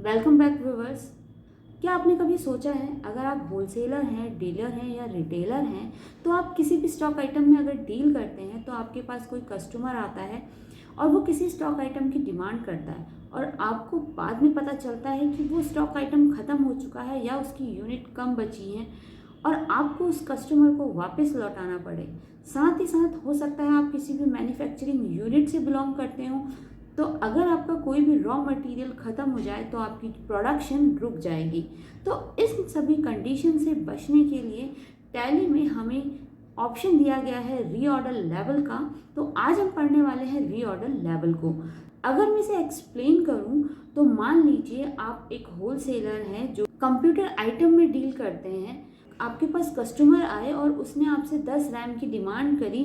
Welcome back viewers. क्या आपने कभी सोचा है, अगर आप होलसेलर हैं, डीलर हैं या रिटेलर हैं, तो आप किसी भी स्टॉक आइटम में अगर डील करते हैं तो आपके पास कोई कस्टमर आता है और वो किसी स्टॉक आइटम की डिमांड करता है और आपको बाद में पता चलता है कि वो स्टॉक आइटम ख़त्म हो चुका है या उसकी यूनिट कम बची हैं और आपको उस कस्टमर को वापस लौटाना पड़े। साथ ही साथ हो सकता है आप किसी भी मैन्युफैक्चरिंग यूनिट से बिलोंग करते हो, तो अगर आपका कोई भी रॉ मटेरियल ख़त्म हो जाए तो आपकी प्रोडक्शन रुक जाएगी। तो इस सभी कंडीशन से बचने के लिए टैली में हमें ऑप्शन दिया गया है रीऑर्डर लेवल का। तो आज हम पढ़ने वाले हैं रीऑर्डर लेवल को। अगर मैं इसे एक्सप्लेन करूं तो मान लीजिए आप एक होलसेलर हैं जो कंप्यूटर आइटम में डील करते हैं। आपके पास कस्टमर आए और उसने आपसे 10 रैम की डिमांड करी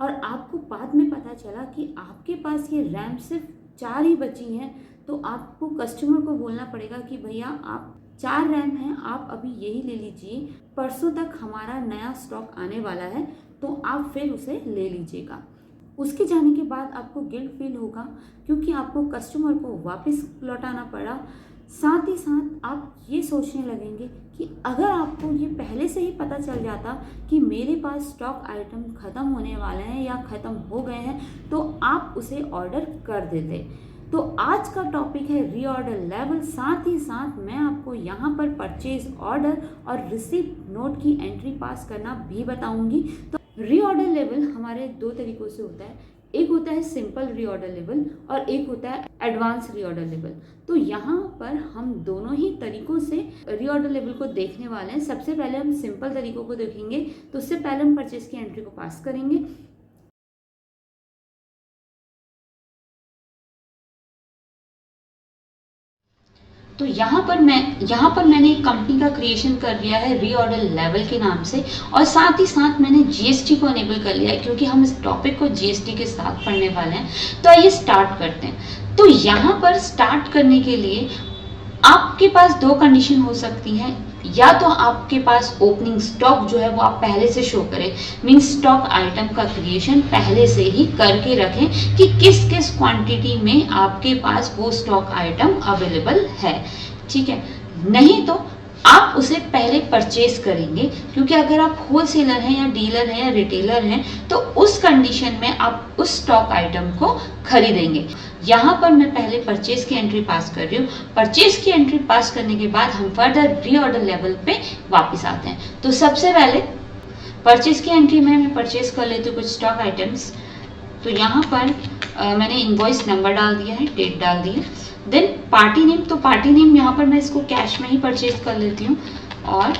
और आपको बाद में पता चला कि आपके पास ये रैम सिर्फ 4 ही बची हैं, तो आपको कस्टमर को बोलना पड़ेगा कि भैया आप 4 रैम हैं, आप अभी यही ले लीजिए, परसों तक हमारा नया स्टॉक आने वाला है तो आप फिर उसे ले लीजिएगा। उसके जाने के बाद आपको गिल्ट फील होगा क्योंकि आपको कस्टमर को वापस लौटाना पड़ा। साथ ही साथ आप ये सोचने लगेंगे कि अगर आपको ये पहले से ही पता चल जाता कि मेरे पास स्टॉक आइटम ख़त्म होने वाले हैं या ख़त्म हो गए हैं तो आप उसे ऑर्डर कर देते। तो आज का टॉपिक है रीऑर्डर लेवल। साथ ही साथ मैं आपको यहाँ पर परचेज ऑर्डर और रिसीप्ट नोट की एंट्री पास करना भी बताऊँगी। तो रीऑर्डर लेवल हमारे 2 तरीक़ों से होता है। एक होता है सिंपल रीऑर्डर लेवल और एक होता है एडवांस रीऑर्डर लेवल। तो यहाँ पर हम दोनों ही तरीकों से रीऑर्डर लेवल को देखने वाले हैं। सबसे पहले हम सिंपल तरीकों को देखेंगे, तो उससे पहले हम परचेज की एंट्री को पास करेंगे। तो यहाँ पर मैंने एक कंपनी का क्रिएशन कर लिया है रीऑर्डर लेवल के नाम से, और साथ ही साथ मैंने जीएसटी को अनेबल कर लिया है क्योंकि हम इस टॉपिक को जीएसटी के साथ पढ़ने वाले हैं। तो आइए स्टार्ट करते हैं। तो यहाँ पर स्टार्ट करने के लिए आपके पास 2 कंडीशन हो सकती हैं। या तो आपके पास ओपनिंग स्टॉक जो है वो आप पहले से शो करें, मींस स्टॉक आइटम का क्रिएशन पहले से ही करके रखें कि किस किस क्वांटिटी में आपके पास वो स्टॉक आइटम अवेलेबल है, ठीक है। नहीं तो आप उसे पहले परचेज करेंगे, क्योंकि अगर आप होलसेलर हैं या डीलर हैं या रिटेलर हैं तो उस कंडीशन में आप उस स्टॉक आइटम को खरीदेंगे। यहाँ पर मैं पहले परचेज की एंट्री पास कर रही हूँ। परचेज की एंट्री पास करने के बाद हम फर्दर रीऑर्डर लेवल पे वापस आते हैं। तो सबसे पहले परचेज की एंट्री में मैं परचेज कर लेती हूँ कुछ स्टॉक आइटम्स। तो यहाँ पर मैंने इनवॉइस नंबर डाल दिया है, डेट डाल दी है। देन पार्टी नेम, तो पार्टी नेम यहाँ पर मैं इसको कैश में ही परचेज कर लेती हूँ और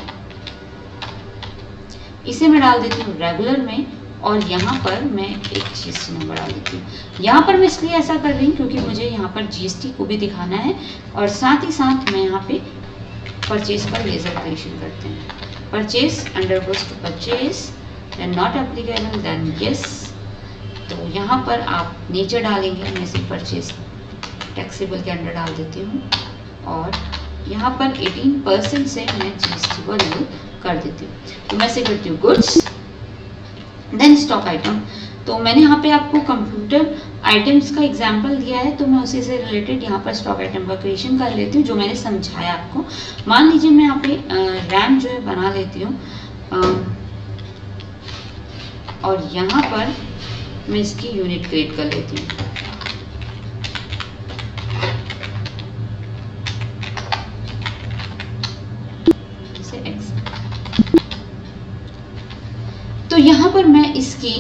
इसे मैं डाल देती हूँ रेगुलर में। और यहाँ पर मैं एक चीज़ नंबर डाल देती हूँ। यहाँ पर मैं इसलिए ऐसा कर रही हूँ क्योंकि मुझे यहाँ पर जीएसटी को भी दिखाना है, और साथ ही साथ मैं यहाँ पे परचेज का लेजर क्रिएशन करते हैं। Purchase under goes to purchase, then not applicable, then yes. तो यहाँ पर आप नेचर डालेंगे, मैं इसे परचेज टैक्सेबल के अंडर डाल देती हूँ और यहाँ पर 18% से मैं जीएसटी को लेवल कर देती हूँ। तो मैं इसे करती हूँ गुड्स, देन स्टॉक आइटम। तो मैंने यहाँ पे आपको कंप्यूटर आइटम्स का एग्जांपल दिया है, तो मैं उसी से रिलेटेड यहाँ पर स्टॉक आइटम का क्रिएशन कर लेती हूँ जो मैंने समझाया आपको। मान लीजिए मैं यहाँ पे रैम जो है बना लेती हूँ और यहाँ पर मैं इसकी यूनिट क्रिएट कर लेती हूँ। तो यहाँ पर मैं इसकी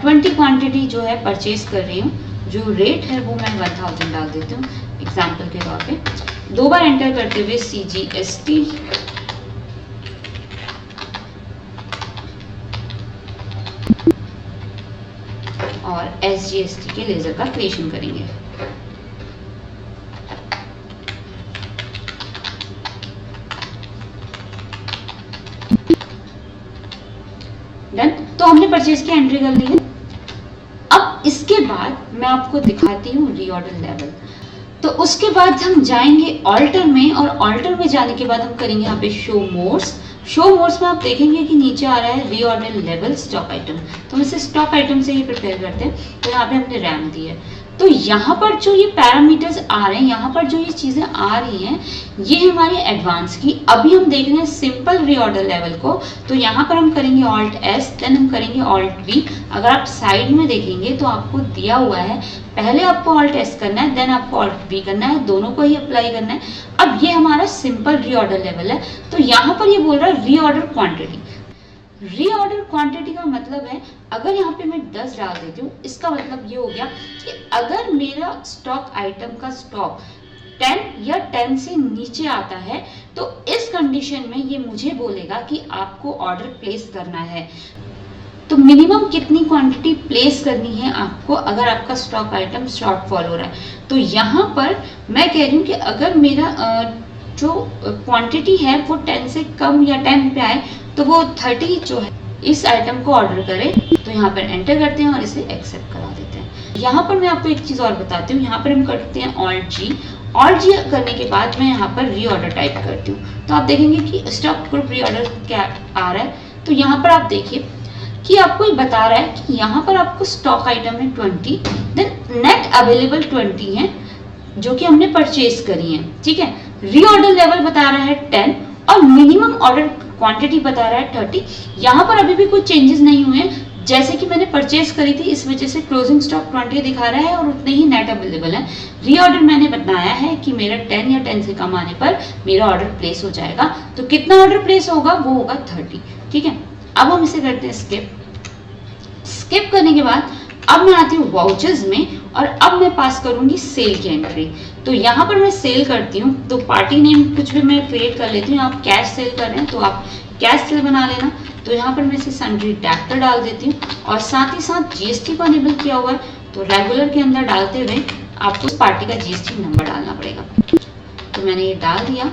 20 क्वांटिटी जो है परचेज कर रही हूँ। जो रेट है वो मैं 1000 डाल देती हूँ एग्जाम्पल के तौर पे। 2 बार एंटर करते हुए CGST और SGST के लेजर का क्रिएशन करेंगे। डन। तो हमने परचेज की एंट्री कर ली है। अब इसके बाद मैं आपको दिखाती हूँ रीऑर्डर लेवल। तो उसके बाद हम जाएंगे ऑल्टर में, और ऑल्टर में जाने के बाद हम करेंगे यहाँ पे शो मोड्स। शो मोड्स में आप देखेंगे कि नीचे आ रहा है रीऑर्डर लेवल स्टॉक आइटम। तो हम इसे स्टॉक आइटम से ही प्रिपेयर करते हैं। तो यहाँ पे हमने रैम दी है, तो यहाँ पर जो ये पैरामीटर्स आ रहे हैं, यहाँ पर जो ये चीज़ें आ रही हैं, ये हमारी एडवांस की। अभी हम देख रहे हैं सिंपल रीऑर्डर लेवल को। तो यहाँ पर हम करेंगे ऑल्ट एस, देन हम करेंगे ऑल्ट वी। अगर आप साइड में देखेंगे तो आपको दिया हुआ है, पहले आपको ऑल्ट एस करना है, देन आपको ऑल्ट वी करना है, दोनों को ही अप्लाई करना है। अब ये हमारा सिंपल रीऑर्डर लेवल है। तो यहाँ पर ये बोल रहा है रीऑर्डर क्वांटिटी। रीऑर्डर क्वांटिटी का मतलब है, अगर यहाँ पे मैं 10 डाल देती हूँ, इसका मतलब ये हो गया कि अगर मेरा स्टॉक आइटम का स्टॉक 10 या 10 से नीचे आता है, तो इस कंडीशन में ये मुझे बोलेगा कि आपको ऑर्डर प्लेस करना है। तो मिनिमम कितनी क्वांटिटी प्लेस करनी है आपको अगर आपका स्टॉक आइटम शॉर्टफॉल हो रहा है। तो यहाँ पर मैं कह रही हूँ कि अगर मेरा जो क्वांटिटी है वो 10 से कम या 10 पे आए, तो वो 30 जो है इस आइटम को ऑर्डर करे। तो यहाँ पर एंटर करते हैं और इसे एक्सेप्ट करा देते हैं। यहाँ पर मैं आपको एक चीज़ और बताती हूँ, यहाँ पर हम करते हैं ऑल्ट जी। ऑल्ट जी करने के बाद मैं यहाँ पर रीऑर्डर टाइप करती हूँ, तो आप देखेंगे कि स्टॉक ग्रुप रीऑर्डर क्या आ रहा है। तो यहाँ पर आप देखिए कि आपको ये बता रहा है कि यहाँ पर आपको स्टॉक आइटम है 20, देन नेट अवेलेबल 20 है जो कि हमने परचेज करी है, ठीक है। रीऑर्डर लेवल बता रहा है 10 और मिनिमम ऑर्डर क्वांटिटी बता रहा है 30। यहाँ पर अभी भी कोई चेंजेस नहीं हुए हैं, जैसे कि मैंने परचेज करी थी, इस वजह से क्लोजिंग स्टॉक 20 दिखा रहा है और उतने ही नेट अवेलेबल है। रीऑर्डर मैंने बताया है कि मेरा 10 या 10 से कम आने पर मेरा ऑर्डर प्लेस हो जाएगा। तो कितना ऑर्डर प्लेस होगा, वो होगा 30, ठीक है। अब हम इसे करते हैं स्किप। स्किप करने के बाद अब मैं आती हूँ वाउचर्स में और अब मैं पास करूंगी सेल की एंट्री। तो यहाँ पर मैं सेल करती हूँ, तो पार्टी नेम कुछ भी मैं क्रिएट कर लेती हूँ। आप कैश सेल कर रहे हैं तो आप कैश सेल बना लेना। तो यहाँ पर मैं इसे सन्ड्री डैप्टर डाल देती हूँ और साथ ही साथ जीएसटी को अनेबल किया हुआ है, तो रेगुलर के अंदर डालते हुए आपको उस पार्टी का जीएसटी नंबर डालना पड़ेगा। तो मैंने ये डाल दिया।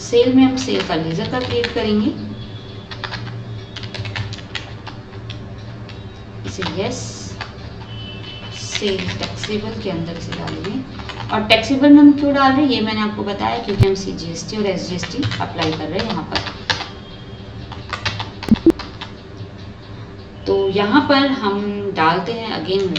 सेल में हम सेल का लेजर का क्रिएट करेंगे, इसे यस। सेल टैक्सेबल के अंदर इसे डालेंगे, और टैक्सेबल में हम क्यों डाल रहे हैं ये मैंने आपको बताया, क्योंकि हम सीजीएसटी और एसजीएसटी अप्लाई कर रहे हैं यहाँ पर। तो यहाँ पर हम डालते हैं अगेन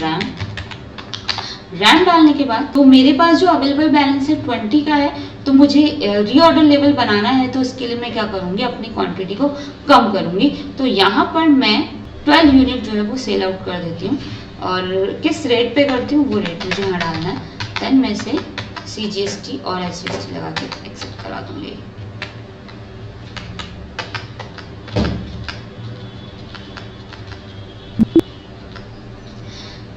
रैम डालने के बाद तो मेरे पास जो अवेलेबल बैलेंस है 20 का है, तो मुझे रीऑर्डर लेवल बनाना है। तो इसके लिए मैं क्या करूँगी, अपनी क्वांटिटी को कम करूँगी। तो यहाँ पर मैं 12 यूनिट जो है वो सेल आउट कर देती हूँ, और किस रेट पे करती हूँ वो रेट मुझे यहाँ डालना है। देन मैं इसे सीजीएसटी और एसजीएसटी लगा के एक्सेप्ट करा दूँगी।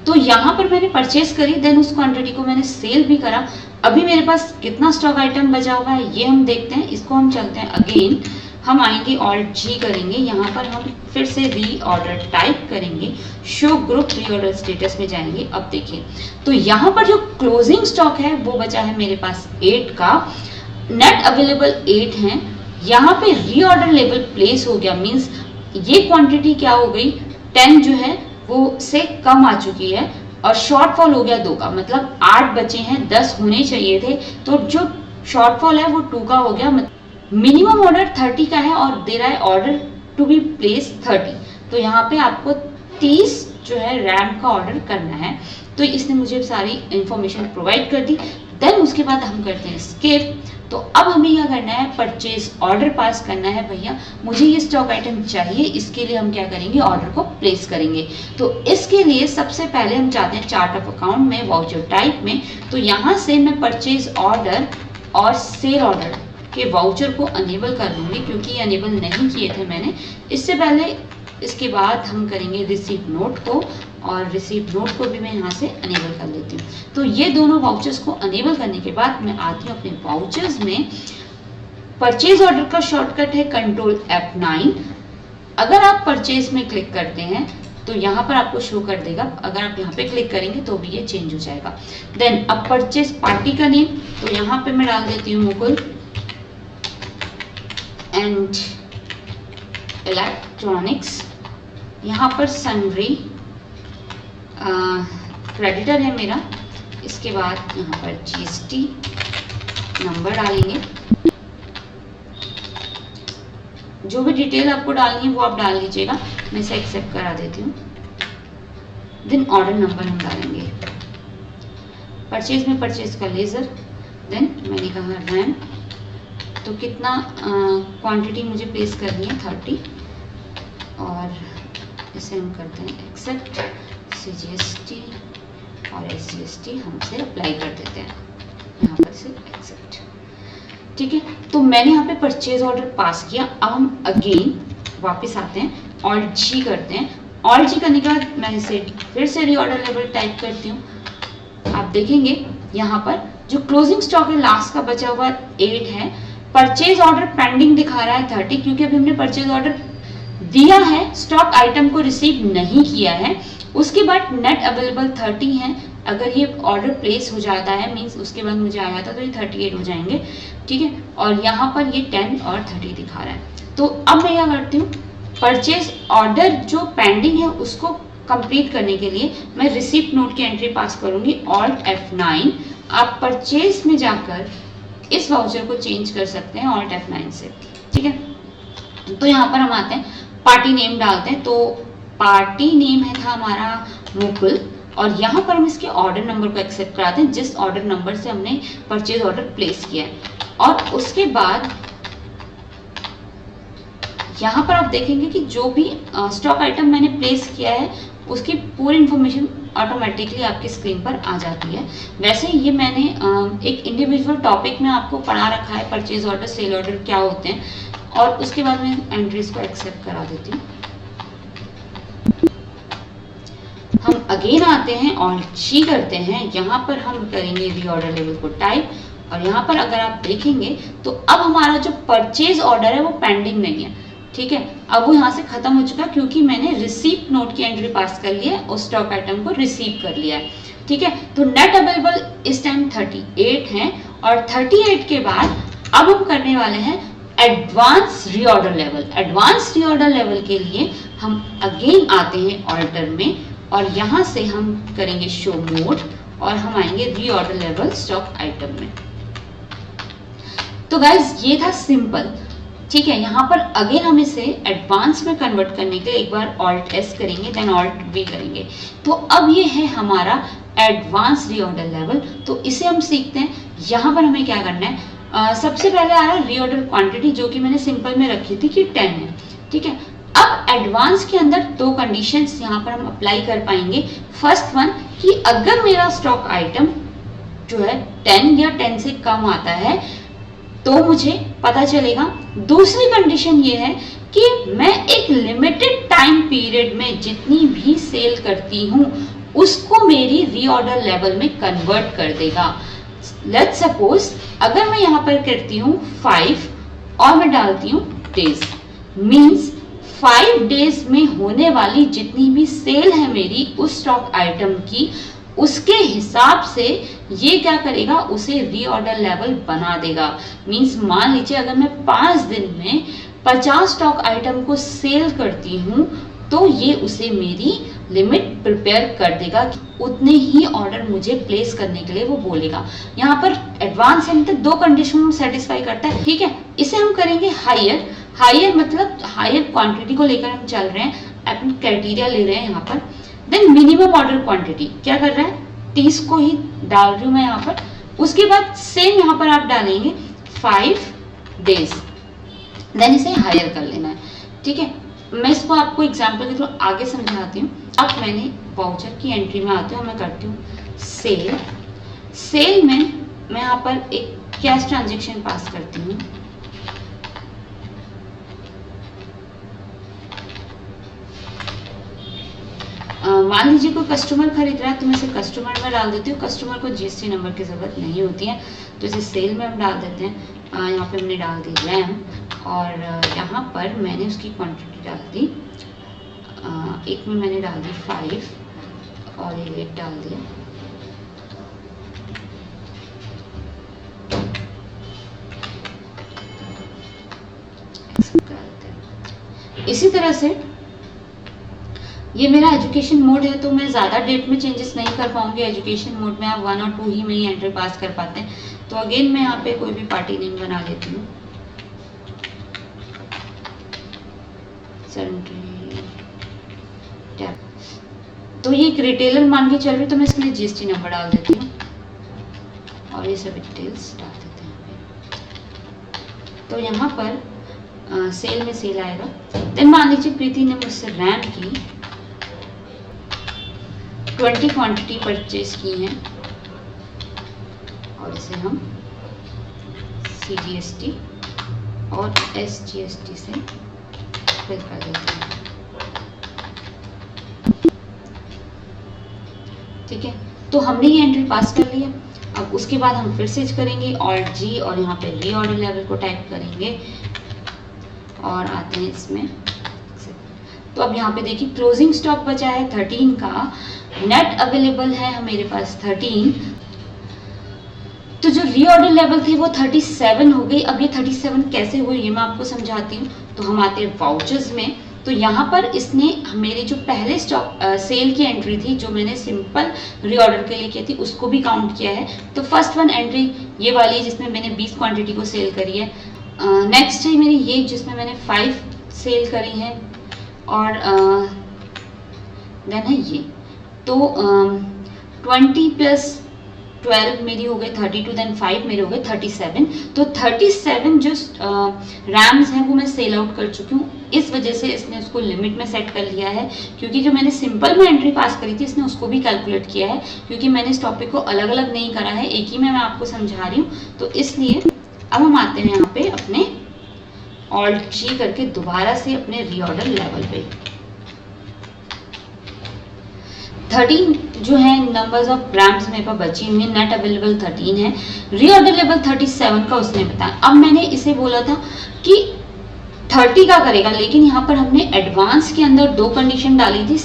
तो यहाँ पर मैंने परचेज करी, देन उस क्वांटिटी को मैंने सेल भी करा। अभी मेरे पास कितना स्टॉक आइटम बचा हुआ है ये हम देखते हैं। इसको हम चलते हैं अगेन, हम आएंगे ऑल्ट जी करेंगे, यहाँ पर हम फिर से रीऑर्डर टाइप करेंगे, शो ग्रुप रीऑर्डर स्टेटस में जाएंगे। अब देखिए तो यहाँ पर जो क्लोजिंग स्टॉक है वो बचा है मेरे पास 8 का, नेट अवेलेबल 8 है। यहाँ पे रीऑर्डर लेवल प्लेस हो गया, मीन्स ये क्वांटिटी क्या हो गई, 10 जो है वो से कम आ चुकी है, और शॉर्टफॉल हो गया 2 का, मतलब 8 बचे हैं, 10 होने चाहिए थे। तो जो शॉर्टफॉल है वो 2 का हो गया। मिनिमम ऑर्डर 30 का है और दे रहा है ऑर्डर टू बी प्लेस 30। तो यहाँ पे आपको 30 जो है रैम का ऑर्डर करना है। तो इसने मुझे सारी इंफॉर्मेशन प्रोवाइड कर दी। देन उसके बाद हम करते हैं स्किप। तो अब हमें क्या करना है, परचेज ऑर्डर पास करना है। भैया मुझे ये स्टॉक आइटम चाहिए, इसके लिए हम क्या करेंगे, ऑर्डर को प्लेस करेंगे। तो इसके लिए सबसे पहले हम चाहते हैं चार्ट ऑफ अकाउंट में, वाउचर टाइप में। तो यहाँ से मैं परचेज ऑर्डर और सेल ऑर्डर के वाउचर को अनेबल कर दूंगी, क्योंकि ये अनेबल नहीं किए थे मैंने इससे पहले। इसके बाद हम करेंगे रिसीप्ट नोट को, और रिसीप्ट नोट को भी मैं यहाँ से अनेबल कर लेती हूँ। तो ये दोनों वाउचर्स को अनेबल करने के बाद मैं आती हूँ अपने वाउचर्स में। परचेज ऑर्डर का शॉर्टकट है कंट्रोल F9। अगर आप परचेज में क्लिक करते हैं तो यहाँ पर आपको शो कर देगा, अगर आप यहाँ पे क्लिक करेंगे तो भी ये चेंज हो जाएगा। देन अब परचेज पार्टी का नेम, तो यहाँ पे मैं डाल देती हूँ मुकुल एंड इलेक्ट्रॉनिक्स। यहाँ पर सन्ड्री क्रेडिटर है मेरा। इसके बाद यहाँ पर जीएसटी नंबर डालेंगे, जो भी डिटेल आपको डालनी है वो आप डाल लीजिएगा। मैं इसे एक्सेप्ट करा देती हूँ। देन ऑर्डर नंबर हम डालेंगे, परचेज में परचेज का लेज़र, देन मैंने कहा रैम, तो कितना क्वांटिटी मुझे प्लेस करनी है 30, और इसे हम करते हैं एक्सेप्ट, CGST और SGST हम इसे अप्लाई कर देते हैं यहाँ पर से एक्सेप्ट। ठीक है, तो मैंने यहाँ पे परचेज ऑर्डर पास किया। अब हम अगेन वापस आते हैं, ऑल्ट जी करते हैं। ऑल्ट जी करने के बाद मैं इसे फिर से रीऑर्डर लेवल टाइप करती हूँ। आप देखेंगे यहाँ पर जो क्लोजिंग स्टॉक है लास्ट का बचा हुआ 8 है, परचेज ऑर्डर पेंडिंग दिखा रहा है 30, क्योंकि अभी हमने परचेज ऑर्डर दिया है, स्टॉक आइटम को रिसीव नहीं किया है। उसके बाद नेट अवेलेबल 30 है। अगर ये ऑर्डर प्लेस हो जाता है मीन्स उसके बाद मुझे आ जाता तो ये 38 हो जाएंगे। ठीक है, और यहाँ पर ये 10 और 30 दिखा रहा है। तो अब मैं क्या करती हूँ, परचेज ऑर्डर जो पेंडिंग है उसको कंप्लीट करने के लिए मैं रिसिप्ट नोट की एंट्री पास करूंगी, ऑल्ट F9। आप परचेज में जाकर इस वाउचर को चेंज कर सकते हैं ऑल्ट F9 से। ठीक है, तो यहाँ पर हम आते हैं, पार्टी नेम डालते हैं। तो पार्टी नेम है था हमारा मुकुल, और यहाँ पर हम इसके ऑर्डर नंबर को एक्सेप्ट कराते हैं जिस ऑर्डर नंबर से हमने परचेज ऑर्डर प्लेस किया है। और उसके बाद यहाँ पर आप देखेंगे कि जो भी स्टॉक आइटम मैंने प्लेस किया है उसकी पूरी इंफॉर्मेशन ऑटोमेटिकली आपकी स्क्रीन पर आ जाती है। वैसे ये मैंने एक इंडिविजुअल टॉपिक में आपको पढ़ा रखा है, परचेज ऑर्डर सेल ऑर्डर क्या होते हैं, और उसके बाद मैं एंट्रीज को एक्सेप्ट करा देती हूँ। हम अगेन आते हैं, ऑल्ट जी करते हैं, यहाँ पर हम करेंगे रीऑर्डर लेवल को टाइप, और यहाँ पर अगर आप देखेंगे तो अब हमारा जो परचेज ऑर्डर है वो पेंडिंग नहीं है। ठीक है, अब वो यहाँ से खत्म हो चुका क्योंकि मैंने रिसीप्ट नोट की एंट्री पास कर ली है और स्टॉक आइटम को रिसीव कर लिया है। ठीक है, तो नेट अवेलेबल इस टाइम 38 है, और 38 के बाद अब हम करने वाले हैं advance reorder level. Advance reorder level के लिए हम अगेन आते हैं ऑल्टर में, और यहाँ से हम करेंगे शो मोड, और हम आएंगे रीऑर्डर लेवल स्टॉक आइटम में। तो गाइज ये था सिंपल। ठीक है, यहाँ पर अगेन हम इसे एडवांस में कन्वर्ट करने के लिए एक बार ऑल्ट एस करेंगे, देन ऑल्ट वी करेंगे। तो अब ये है हमारा एडवांस रीऑर्डर लेवल। तो इसे हम सीखते हैं। यहाँ पर हमें क्या करना है, सबसे पहले आ रहा है रीऑर्डर क्वांटिटी, जो कि मैंने सिंपल में रखी थी कि 10 है। ठीक है, अब एडवांस के अंदर दो कंडीशंस यहाँ पर हम अप्लाई कर पाएंगे। फर्स्ट वन कि अगर मेरा स्टॉक आइटम जो है 10 या 10 से कम आता है तो मुझे पता चलेगा। दूसरी कंडीशन ये है कि मैं एक लिमिटेड टाइम पीरियड में जितनी भी सेल करती हूँ उसको मेरी रीऑर्डर लेवल में कन्वर्ट कर देगा। लेट्स सपोज अगर मैं यहाँ पर करती हूँ 5 और मैं डालती हूँ डेज, मीन्स 5 डेज में होने वाली जितनी भी सेल है मेरी उस स्टॉक आइटम की, उसके हिसाब से ये क्या करेगा, उसे रीऑर्डर लेवल बना देगा। मीन्स मान लीजिए अगर मैं 5 दिन में 50 स्टॉक आइटम को सेल करती हूँ तो ये उसे मेरी लिमिट प्रिपेयर कर देगा, उतने ही ऑर्डर मुझे प्लेस करने के लिए वो बोलेगा। यहाँ पर एडवांस है तो दो कंडीशन सेटिस्फाई करता है। ठीक है, इसे हम करेंगे हायर। हायर मतलब हायर क्वांटिटी को लेकर हम चल रहे हैं, अपन क्राइटेरिया ले रहे हैं यहाँ पर। देन मिनिमम ऑर्डर क्वांटिटी क्या कर रहा है, 30 को ही डाल रही हूँ मैं यहाँ पर। उसके बाद सेम यहाँ पर आप डालेंगे 5 डेज, देन इसे हायर कर लेना है। ठीक है, मैं इसको आपको एग्जांपल के थ्रू आगे समझाती हूँ। अब मैंने वाउचर की एंट्री में आती हूँ, मैं करती हूँ सेल। सेल में मैं यहाँ पर एक कैश ट्रांजेक्शन पास करती हूँ। मान लीजिए कोई कस्टमर खरीद रहा है तो मैं इसे कस्टमर में डाल देती हूँ। कस्टमर को जीएसटी नंबर की ज़रूरत नहीं होती है, तो इसे सेल में हम डाल देते हैं। यहाँ पे हमने डाल दी रैम, और यहाँ पर मैंने उसकी क्वांटिटी डाल दी, एक में मैंने डाल दी 5 और ये रेट डाल दिया। इसी तरह से ये मेरा एजुकेशन मोड है तो मैं ज़्यादा डेट में चेंजेस नहीं कर पाऊंगी। एजुकेशन मोड में आप 1 और 2 ही में ही एंट्री पास कर पाते हैं। तो अगेन मैं यहाँ पे कोई भी पार्टी नेम बना लेती हूँ। तो ये एक रिटेलर मान के चल रही, तो मैं इसके लिए जीएसटी नंबर डाल देती हूँ और ये सभी डिटेल्स डाल देते हैं। तो यहाँ पर सेल में सेल आएगा। देन मान लीजिए प्रीति ने मुझसे रैम की 20 क्वांटिटी परचेज की हैं और इसे हम CGST और SGST से फिल कर देते हैं। ठीक है, तो हमने ये एंट्री पास कर लिया। अब उसके बाद हम फिर से करेंगे Alt G और यहाँ पे रीऑर्डर लेवल को टाइप करेंगे और आते हैं इसमें। तो अब यहाँ पे देखिए क्लोजिंग स्टॉक बचा है 13 का, नेट अवेलेबल है मेरे पास 13। तो जो रीऑर्डर लेवल थे वो 37 हो गई। अब ये 37 कैसे हुई ये मैं आपको समझाती हूँ। तो हम आते हैं वाउचर्स में। तो यहाँ पर इसने मेरे जो पहले स्टॉक सेल की एंट्री थी जो मैंने सिंपल रीऑर्डर के लिए की थी उसको भी काउंट किया है। तो फर्स्ट वन एंट्री ये वाली है जिसमें मैंने 20 क्वांटिटी को सेल करी है। नेक्स्ट है मेरी ये जिसमें मैंने 5 सेल करी हैं और देन है ये। तो 20 प्लस 12 मेरी हो गई 32, देन 5 मेरे हो गए 37। तो 37 जो रैम्स हैं वो मैं सेल आउट कर चुकी हूँ। इस वजह से इसने उसको लिमिट में सेट कर लिया है, क्योंकि जो मैंने सिंपल में एंट्री पास करी थी इसने उसको भी कैलकुलेट किया है, क्योंकि मैंने इस टॉपिक को अलग अलग नहीं करा है, एक ही में मैं आपको समझा रही हूँ। तो इसलिए अब हम आते हैं यहाँ पे अपने Alt G करके दोबारा से अपने रीऑर्डर लेवल पे। 13 जो है नंबर्स ऑफ रैम्स मेरे पास बची हुई है, नेट अवेलेबल 13 है, रीऑर्डर लेवल 37 का उसने बताया। अब मैंने इसे बोला था कि 30 का करेगा, लेकिन यहाँ पर हमने एडवांस के अंदर 2 कंडीशन डाली थी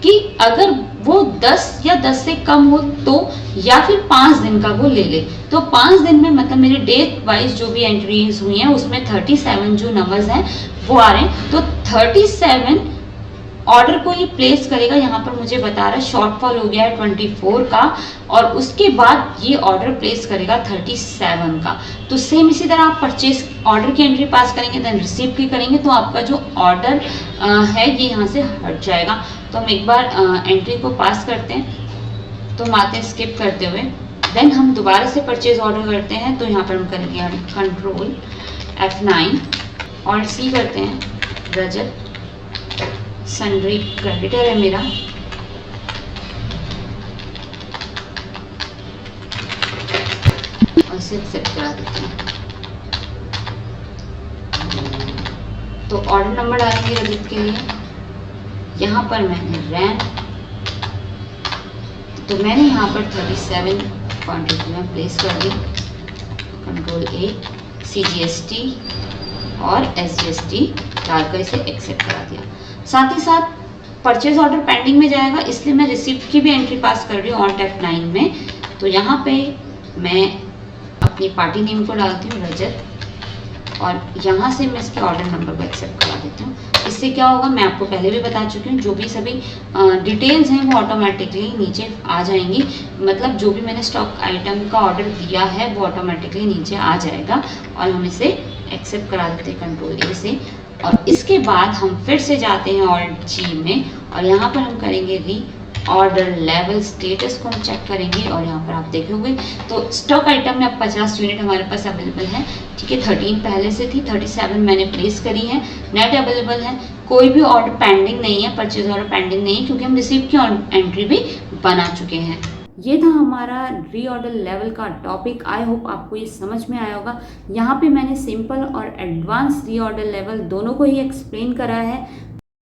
कि अगर वो 10 या 10 से कम हो तो, या फिर 5 दिन का वो ले ले। तो 5 दिन में मतलब मेरे डेट वाइज जो भी एंट्रीज हुई हैं उसमें 37 जो नंबर्स हैं वो आ रहे हैं। तो 37 ऑर्डर को ये प्लेस करेगा। यहाँ पर मुझे बता रहा है शॉर्टफॉल हो गया है 24 का, और उसके बाद ये ऑर्डर प्लेस करेगा 37 का। तो सेम इसी तरह आप परचेज ऑर्डर की एंट्री पास करेंगे, देन रिसीव की करेंगे, तो आपका जो ऑर्डर है ये यहाँ से हट जाएगा। तो हम एक बार एंट्री को पास करते हैं, तो हम आते हैं स्किप करते हुए। देन हम दोबारा से परचेज ऑर्डर करते हैं, तो यहाँ पर हम करेंगे कंट्रोल F9 और C करते हैं रजत सन्ड्री क्रेडिटर है मेरा, और इसे एक्सेप्ट करा देते हैं। तो ऑर्डर नंबर डालेंगे रजत के लिए। यहाँ पर मैंने रैम, तो मैंने यहाँ पर 37 क्वांटिटी में प्लेस कर दी। कंट्रोल A CGST और SGST डालकर इसे एक्सेप्ट करा दिया। साथ ही साथ परचेज ऑर्डर पेंडिंग में जाएगा, इसलिए मैं रिसिप्ट की भी एंट्री पास कर रही हूँ Alt F9 में। तो यहाँ पे मैं अपनी पार्टी नेम को डालती हूँ रजत, और यहाँ से मैं इसके ऑर्डर नंबर को एक्सेप्ट करा देती हूँ। इससे क्या होगा मैं आपको पहले भी बता चुकी हूँ, जो भी सभी डिटेल्स हैं वो ऑटोमेटिकली नीचे आ जाएंगी। मतलब जो भी मैंने स्टॉक आइटम का ऑर्डर दिया है वो ऑटोमेटिकली नीचे आ जाएगा, और हम इसे एक्सेप्ट करा देते हैं कंट्रोल A से। और इसके बाद हम फिर से जाते हैं Alt G में, और यहाँ पर हम करेंगे री ऑर्डर लेवल स्टेटस को हम चेक करेंगे। और यहाँ पर आप देखोगे तो स्टॉक आइटम में अब 50 यूनिट हमारे पास अवेलेबल है। ठीक है, 13 पहले से थी, 37 मैंने प्लेस करी है, नेट अवेलेबल है, कोई भी ऑर्डर पेंडिंग नहीं है, परचेज ऑर्डर पेंडिंग नहीं है, क्योंकि हम रिसीप्ट की एंट्री भी बना चुके हैं। ये था हमारा री ऑर्डर लेवल का टॉपिक। आई होप आपको ये समझ में आया होगा। यहाँ पे मैंने सिंपल और एडवांस री ऑर्डर लेवल दोनों को ही एक्सप्लेन करा है।